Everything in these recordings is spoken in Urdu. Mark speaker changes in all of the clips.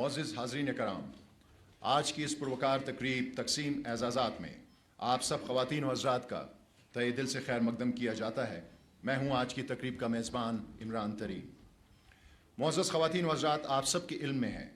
Speaker 1: معزز حاضرین کرام، آج کی اس پروکار تقریب تقسیم اعزازات میں آپ سب خواتین و حضرات کا تہہ دل سے خیر مقدم کیا جاتا ہے۔ میں ہوں آج کی تقریب کا میزبان عمران ترین۔ معزز خواتین و حضرات، آپ سب کے علم میں ہے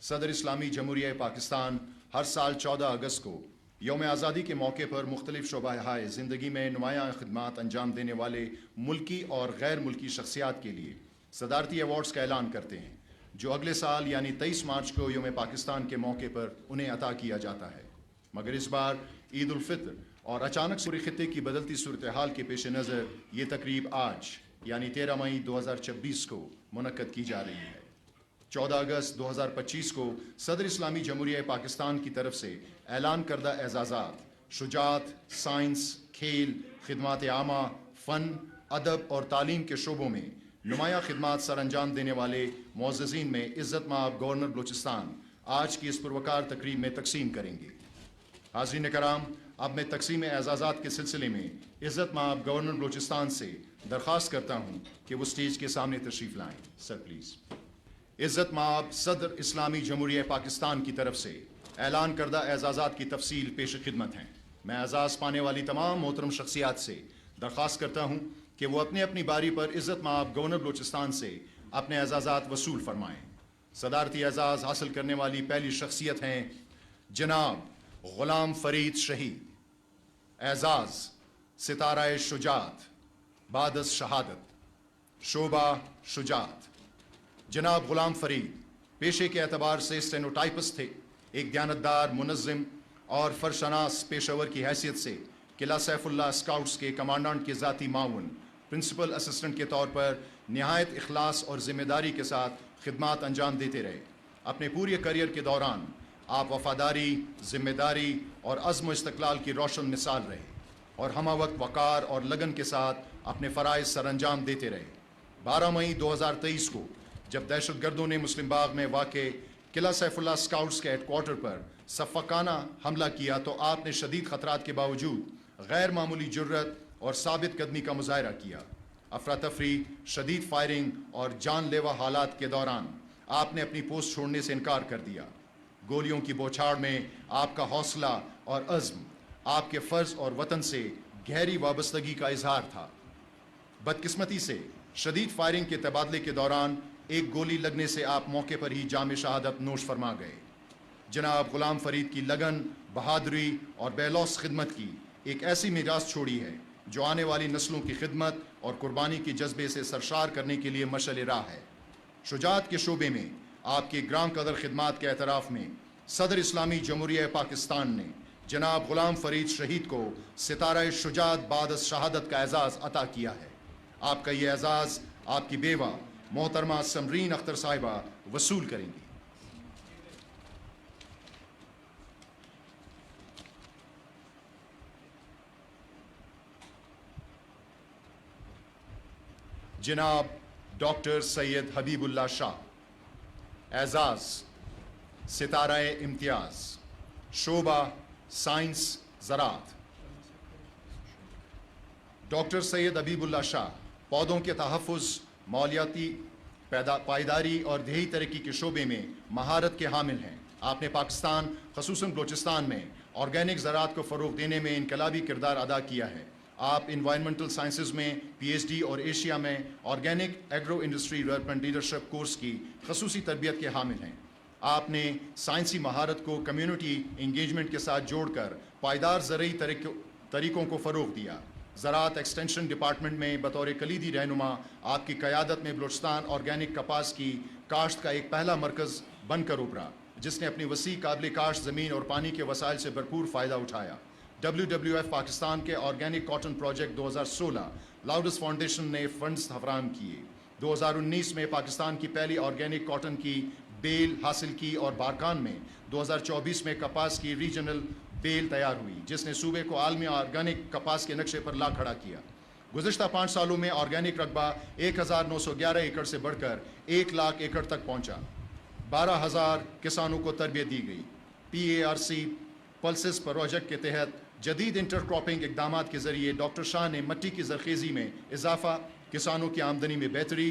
Speaker 1: صدر اسلامی جمہوریہ پاکستان ہر سال 14 اگست کو یوم آزادی کے موقع پر مختلف شعبۂ زندگی میں نمایاں خدمات انجام دینے والے ملکی اور غیر ملکی شخصیات کے لیے صدارتی ایوارڈز کا اعلان کرتے ہیں، جو اگلے سال یعنی 23 مارچ کو یوم پاکستان کے موقع پر انہیں عطا کیا جاتا ہے۔ مگر اس بار عید الفطر اور اچانک پورے خطے کی بدلتی صورتحال کے پیش نظر یہ تقریب آج یعنی 13 مئی 2026 کو منعقد کی جا رہی ہے۔ 14 اگست 2025 کو صدر اسلامی جمہوریہ پاکستان کی طرف سے اعلان کردہ اعزازات شجاعت، سائنس، کھیل، خدمات عامہ، فن، ادب اور تعلیم کے شعبوں میں نمایاں خدمات سر انجام دینے والے معززین میں عزت مآب گورنر بلوچستان آج کی اس پروکار تقریب میں تقسیم کریں گے۔ حاضرین کرام، اب میں تقسیم اعزازات کے سلسلے میں عزت مآب گورنر بلوچستان سے درخواست کرتا ہوں کہ وہ سٹیج کے سامنے تشریف لائیں۔ Sir please. عزت مآب صدر اسلامی جمہوریہ پاکستان کی طرف سے اعلان کردہ اعزازات کی تفصیل پیش خدمت ہیں۔ میں اعزاز پانے والی تمام محترم شخصیات سے درخواست کرتا ہوں کہ وہ اپنی اپنی باری پر عزت مآب گورنر بلوچستان سے اپنے اعزازات وصول فرمائیں۔ صدارتی اعزاز حاصل کرنے والی پہلی شخصیت ہیں جناب غلام فرید شہید۔ اعزاز ستارہ شجاعت بعد از شہادت، شعبہ شجاعت۔ جناب غلام فرید پیشے کے اعتبار سے اسٹینوٹائپسٹ تھے۔ ایک دیانتدار، منظم اور فرشناس پیشہ ور کی حیثیت سے قلعہ سیف اللہ اسکاؤٹس کے کمانڈنٹ کے ذاتی معاون، پرنسپل اسسٹنٹ کے طور پر نہایت اخلاص اور ذمہ داری کے ساتھ خدمات انجام دیتے رہے۔ اپنے پورے کیریئر کے دوران آپ وفاداری، ذمہ داری اور عزم و استقلال کی روشن مثال رہے اور ہمہ وقت وقار اور لگن کے ساتھ اپنے فرائض سر انجام دیتے رہے۔ 12 مئی 2023 کو جب دہشت گردوں نے مسلم باغ میں واقع قلعہ سیف اللہ اسکاؤٹس کے ہیڈ کوارٹر پر سفاکانہ حملہ کیا تو آپ نے شدید خطرات کے باوجود غیر معمولی جرت اور ثابت قدمی کا مظاہرہ کیا۔ افراتفری، شدید فائرنگ اور جان لیوا حالات کے دوران آپ نے اپنی پوسٹ چھوڑنے سے انکار کر دیا۔ گولیوں کی بوچھاڑ میں آپ کا حوصلہ اور عزم آپ کے فرض اور وطن سے گہری وابستگی کا اظہار تھا۔ بدقسمتی سے شدید فائرنگ کے تبادلے کے دوران ایک گولی لگنے سے آپ موقع پر ہی جام شہادت نوش فرما گئے۔ جناب غلام فرید کی لگن، بہادری اور بے لوث خدمت کی ایک ایسی میراث چھوڑی ہے جو آنے والی نسلوں کی خدمت اور قربانی کے جذبے سے سرشار کرنے کے لیے مشعل راہ ہے۔ شجاعت کے شعبے میں آپ کی گرام قدر خدمات کے اعتراف میں صدر اسلامی جمہوریہ پاکستان نے جناب غلام فرید شہید کو ستارہ شجاعت بعد از شہادت کا اعزاز عطا کیا ہے۔ آپ کا یہ اعزاز آپ کی بیوہ محترمہ سمرین اختر صاحبہ وصول کریں گی۔ جناب ڈاکٹر سید حبیب اللہ شاہ۔ اعزاز ستارہ امتیاز، شعبہ سائنس زراعت۔ ڈاکٹر سید حبیب اللہ شاہ پودوں کے تحفظ، مالیاتی پائیداری اور دیہی ترقی کے شعبے میں مہارت کے حامل ہیں۔ آپ نے پاکستان خصوصاً بلوچستان میں آرگینک زراعت کو فروغ دینے میں انقلابی کردار ادا کیا ہے۔ آپ انوائرمنٹل سائنسز میں پی ایچ ڈی اور ایشیا میں organic agro industry development leadership course کی خصوصی تربیت کے حامل ہیں۔ آپ نے سائنسی مہارت کو کمیونٹی انگیجمنٹ کے ساتھ جوڑ کر پائیدار زرعی طریقوں کو فروغ دیا۔ زراعت ایکسٹینشن ڈپارٹمنٹ میں بطور کلیدی رہنما آپ کی قیادت میں بلوچستان آرگینک کپاس کی کاشت کا ایک پہلا مرکز بن کر ابھرا، جس نے اپنی وسیع قابل کاشت زمین اور پانی کے وسائل سے بھرپور فائدہ اٹھایا۔ WWF پاکستان کے آرگینک کاٹن پروجیکٹ 2016 لاؤڈس فاؤنڈیشن نے فنڈز فراہم کیے۔ 2019 میں پاکستان کی پہلی آرگینک کاٹن کی بیل حاصل کی اور بارکان میں 2024 میں کپاس کی ریجنل بیل تیار ہوئی، جس نے صوبے کو عالمی آرگینک کپاس کے نقشے پر لا کھڑا کیا۔ گزشتہ 5 سالوں میں آرگینک رقبہ 1911 ایکڑ سے بڑھ کر 1,00,000 ایکڑ تک پہنچا۔ 12,000 کسانوں کو تربیت دی گئی۔ PARC پلسز پروجیکٹ کے تحت جدید انٹر کراپنگ اقدامات کے ذریعے ڈاکٹر شاہ نے مٹی کی زرخیزی میں اضافہ، کسانوں کی آمدنی میں بہتری،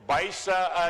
Speaker 2: 22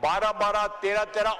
Speaker 2: 12-12, 13-13,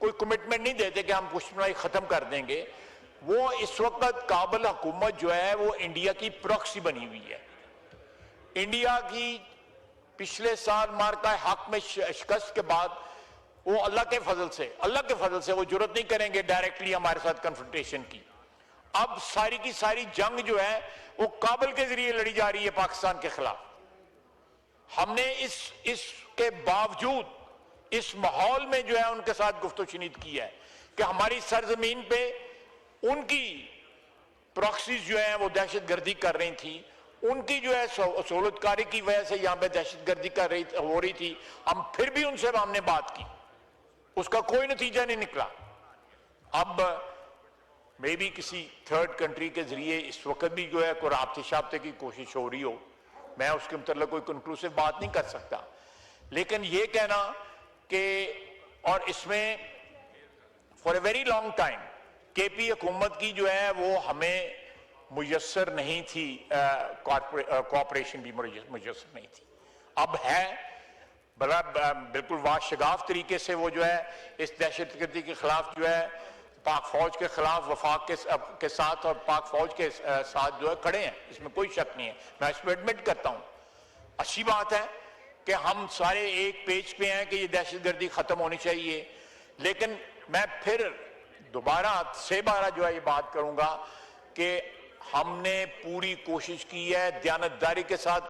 Speaker 2: کوئی کمٹمنٹ نہیں دیتے کہ ہم پشتونخوائی ختم کر دیں گے. وہ اس وقت کابل حکومت جو ہے وہ انڈیا کی پراکسی بنی ہوئی ہے. انڈیا کی پچھلے سال مارکہ حق میں شکست کے بعد وہ اللہ کے فضل سے وہ جرات نہیں کریں گے ڈائریکٹلی ہمارے ساتھ کنفرنٹیشن کی. اب ساری کی ساری جنگ جو ہے وہ کابل کے ذریعے لڑی جا رہی ہے پاکستان کے خلاف. ہم نے اس کے باوجود اس ماحول میں جو ہے ان کے ساتھ گفت و شنید کی ہے کہ ہماری سرزمین پہ ان کی پراکسیز جو ہیں وہ دہشت گردی کر رہی تھی, ان کی جو ہے سہولت کاری کی وجہ سے یہاں پہ دہشت گردی ہو رہی تھی. ہم پھر بھی ان سے ہم نے بات کی, اس کا کوئی نتیجہ نہیں نکلا. اب میں بھی کسی تھرڈ کنٹری کے ذریعے اس وقت بھی جو ہے کوئی رابطے شابطے کی کوشش ہو رہی ہو, میں اس کے متعلق کوئی کنکلوسیو بات نہیں کر سکتا. لیکن یہ کہنا کہ اور اس میں for a very long time کے پی حکومت کی جو ہے وہ ہمیں میسر نہیں تھی, کوآپریشن بھی میسر نہیں تھی. اب ہے بالکل واشگاف طریقے سے وہ جو ہے اس دہشت گردی کے خلاف جو ہے پاک فوج کے خلاف وفاق کے ساتھ اور پاک فوج کے ساتھ جو ہے کھڑے ہیں, اس میں کوئی شک نہیں ہے. میں اس میں ایڈمٹ کرتا ہوں. اچھی بات ہے کہ ہم سارے ایک پیج پہ ہیں کہ یہ دہشت گردی ختم ہونی چاہیے. لیکن میں پھر دوبارہ سے بارہ جو ہے یہ بات کروں گا کہ ہم نے پوری کوشش کی ہے دیانتداری کے ساتھ